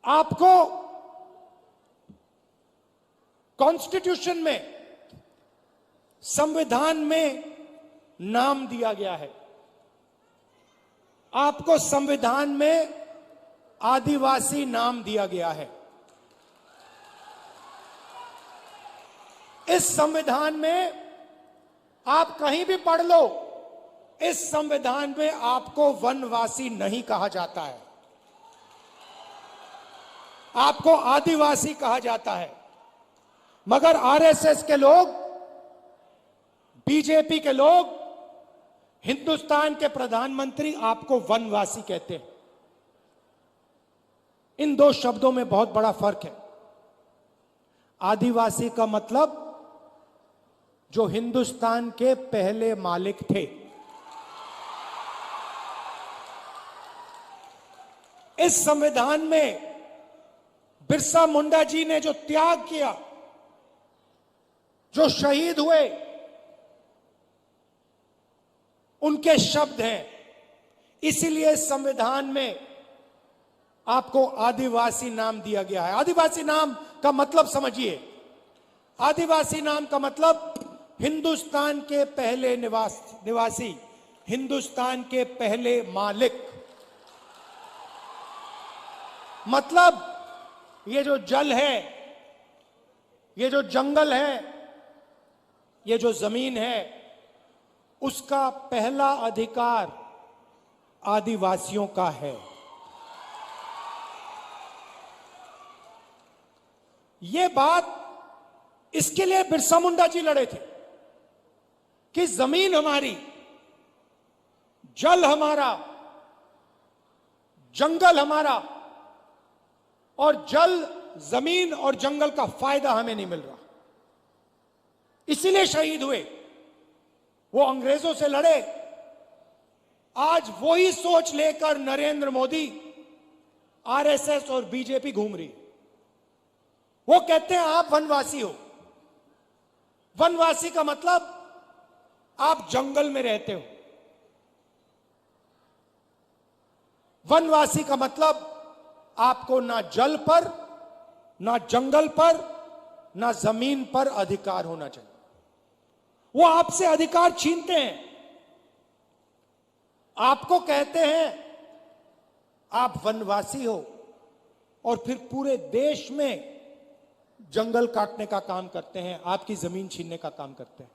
आपको कॉन्स्टिट्यूशन में, संविधान में नाम दिया गया है। आपको संविधान में आदिवासी नाम दिया गया है। इस संविधान में आप कहीं भी पढ़ लो, इस संविधान में आपको वनवासी नहीं कहा जाता है, आपको आदिवासी कहा जाता है। मगर आरएसएस के लोग, बीजेपी के लोग, हिंदुस्तान के प्रधानमंत्री आपको वनवासी कहते हैं। इन दो शब्दों में बहुत बड़ा फर्क है। आदिवासी का मतलब जो हिंदुस्तान के पहले मालिक थे। इस संविधान में बिरसा मुंडा जी ने जो त्याग किया, जो शहीद हुए, उनके शब्द हैं। इसीलिए संविधान में आपको आदिवासी नाम दिया गया है। आदिवासी नाम का मतलब समझिए। आदिवासी नाम का मतलब हिंदुस्तान के पहले निवासी, हिंदुस्तान के पहले मालिक। मतलब ये जो जल है, ये जो जंगल है, ये जो जमीन है, उसका पहला अधिकार आदिवासियों का है। ये बात, इसके लिए बिरसा मुंडा जी लड़े थे कि जमीन हमारी, जल हमारा, जंगल हमारा, और जल, जमीन और जंगल का फायदा हमें नहीं मिल रहा। इसीलिए शहीद हुए। वो अंग्रेजों से लड़े। आज वही सोच लेकर नरेंद्र मोदी, आरएसएस और बीजेपी घूम रही। वो कहते हैं आप वनवासी हो। वनवासी का मतलब आप जंगल में रहते हो। वनवासी का मतलब आपको ना जल पर, ना जंगल पर, ना जमीन पर अधिकार होना चाहिए। वो आपसे अधिकार छीनते हैं। आपको कहते हैं आप वनवासी हो, और फिर पूरे देश में जंगल काटने का काम करते हैं, आपकी जमीन छीनने का काम करते हैं।